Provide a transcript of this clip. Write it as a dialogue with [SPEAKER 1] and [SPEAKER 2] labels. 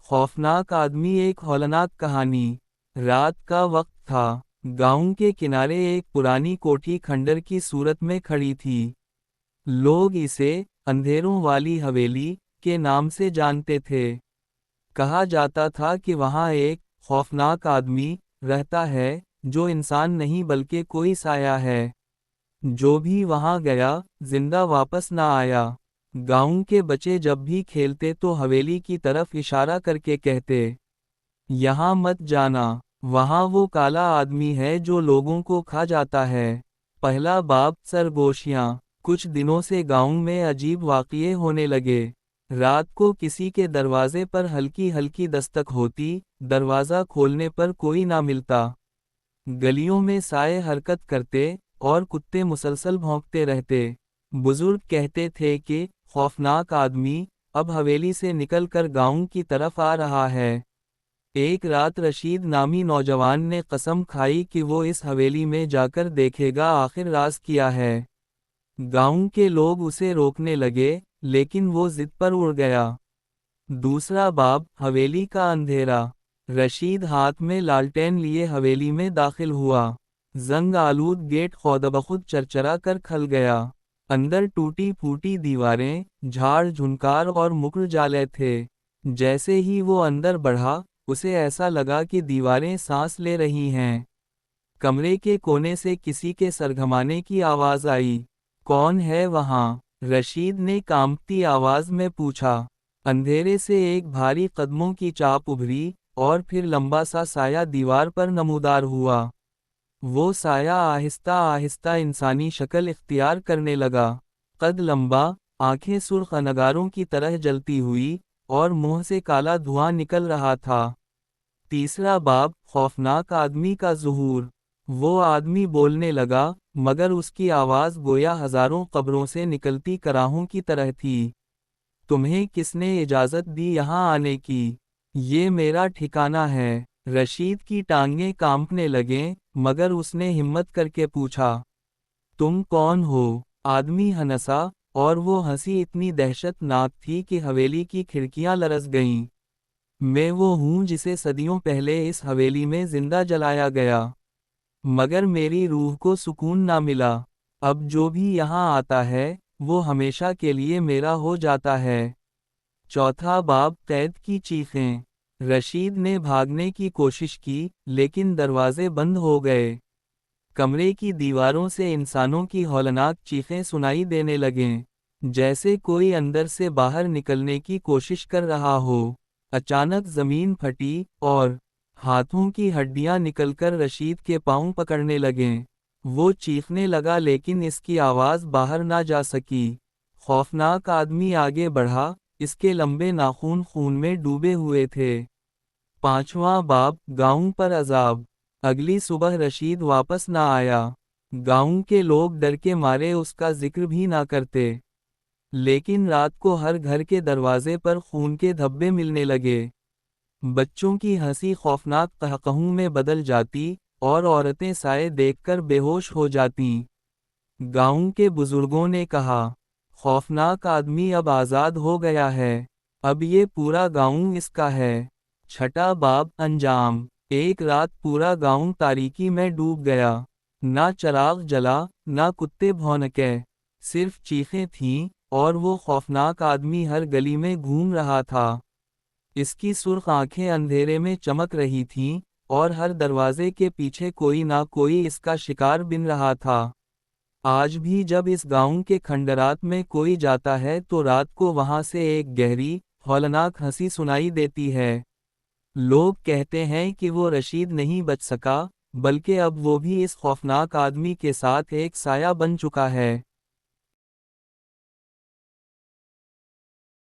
[SPEAKER 1] خوفناک آدمی ایک ہولناک کہانی۔ رات کا وقت تھا۔ گاؤں کے کنارے ایک پرانی کوٹھی کھنڈر کی صورت میں کھڑی تھی۔ لوگ اسے اندھیروں والی حویلی کے نام سے جانتے تھے۔ کہا جاتا تھا کہ وہاں ایک خوفناک آدمی رہتا ہے جو انسان نہیں بلکہ کوئی سایہ ہے۔ جو بھی وہاں گیا زندہ واپس نہ آیا۔ گاؤں کے بچے جب بھی کھیلتے تو حویلی کی طرف اشارہ کر کے کہتے، یہاں مت جانا، وہاں وہ کالا آدمی ہے جو لوگوں کو کھا جاتا ہے۔ پہلا باب سرگوشیاں۔ کچھ دنوں سے گاؤں میں عجیب واقعے ہونے لگے۔ رات کو کسی کے دروازے پر ہلکی ہلکی دستک ہوتی، دروازہ کھولنے پر کوئی نہ ملتا۔ گلیوں میں سائے حرکت کرتے اور کتے مسلسل بھونکتے رہتے۔ بزرگ کہتے تھے کہ خوفناک آدمی اب حویلی سے نکل کر گاؤں کی طرف آ رہا ہے۔ ایک رات رشید نامی نوجوان نے قسم کھائی کہ وہ اس حویلی میں جا کر دیکھے گا آخر راز کیا ہے۔ گاؤں کے لوگ اسے روکنے لگے لیکن وہ ضد پر اڑ گیا۔ دوسرا باب حویلی کا اندھیرا۔ رشید ہاتھ میں لالٹین لیے حویلی میں داخل ہوا۔ زنگ آلود گیٹ خودبخود چرچرا کر کھل گیا۔ اندر ٹوٹی پھوٹی دیواریں، جھاڑ جھنکار اور مکر جالے تھے۔ جیسے ہی وہ اندر بڑھا، اسے ایسا لگا کہ دیواریں سانس لے رہی ہیں۔ کمرے کے کونے سے کسی کے سرگھمانے کی آواز آئی۔ کون ہے وہاں؟ رشید نے کانپتی آواز میں پوچھا۔ اندھیرے سے ایک بھاری قدموں کی چاپ ابھری اور پھر لمبا سا سایہ دیوار پر نمودار ہوا۔ وہ سایہ آہستہ آہستہ انسانی شکل اختیار کرنے لگا۔ قد لمبا، آنکھیں سرخ انگاروں کی طرح جلتی ہوئی اور منہ سے کالا دھواں نکل رہا تھا۔ تیسرا باب خوفناک آدمی کا ظہور۔ وہ آدمی بولنے لگا مگر اس کی آواز گویا ہزاروں قبروں سے نکلتی کراہوں کی طرح تھی۔ تمہیں کس نے اجازت دی یہاں آنے کی؟ یہ میرا ٹھکانہ ہے۔ رشید کی ٹانگیں کانپنے لگیں مگر اس نے ہمت کر کے پوچھا، تم کون ہو؟ آدمی ہنسا اور وہ ہنسی اتنی دہشت ناک تھی کہ حویلی کی کھڑکیاں لرز گئیں۔ میں وہ ہوں جسے صدیوں پہلے اس حویلی میں زندہ جلایا گیا، مگر میری روح کو سکون نہ ملا۔ اب جو بھی یہاں آتا ہے وہ ہمیشہ کے لیے میرا ہو جاتا ہے۔ چوتھا باب قید کی چیخیں۔ رشید نے بھاگنے کی کوشش کی لیکن دروازے بند ہو گئے۔ کمرے کی دیواروں سے انسانوں کی ہولناک چیخیں سنائی دینے لگیں، جیسے کوئی اندر سے باہر نکلنے کی کوشش کر رہا ہو۔ اچانک زمین پھٹی اور ہاتھوں کی ہڈیاں نکل کر رشید کے پاؤں پکڑنے لگیں۔ وہ چیخنے لگا لیکن اس کی آواز باہر نہ جا سکی۔ خوفناک آدمی آگے بڑھا، اس کے لمبے ناخن خون میں ڈوبے ہوئے تھے۔ پانچواں باب گاؤں پر عذاب۔ اگلی صبح رشید واپس نہ آیا۔ گاؤں کے لوگ ڈر کے مارے اس کا ذکر بھی نہ کرتے۔ لیکن رات کو ہر گھر کے دروازے پر خون کے دھبے ملنے لگے۔ بچوں کی ہنسی خوفناک قہقہوں میں بدل جاتی اور عورتیں سائے دیکھ کر بے ہوش ہو جاتیں۔ گاؤں کے بزرگوں نے کہا، خوفناک آدمی اب آزاد ہو گیا ہے، اب یہ پورا گاؤں اس کا ہے۔ چھٹا باب انجام۔ ایک رات پورا گاؤں تاریکی میں ڈوب گیا۔ نہ چراغ جلا، نہ کتے بھونکے، صرف چیخیں تھیں اور وہ خوفناک آدمی ہر گلی میں گھوم رہا تھا۔ اس کی سرخ آنکھیں اندھیرے میں چمک رہی تھیں اور ہر دروازے کے پیچھے کوئی نہ کوئی اس کا شکار بن رہا تھا۔ آج بھی جب اس گاؤں کے کھنڈرات میں کوئی جاتا ہے تو رات کو وہاں سے ایک گہری، ہولناک ہنسی سنائی دیتی ہے۔ لوگ کہتے ہیں کہ وہ رشید نہیں بچ سکا، بلکہ اب وہ بھی اس خوفناک آدمی کے ساتھ ایک سایہ بن چکا ہے۔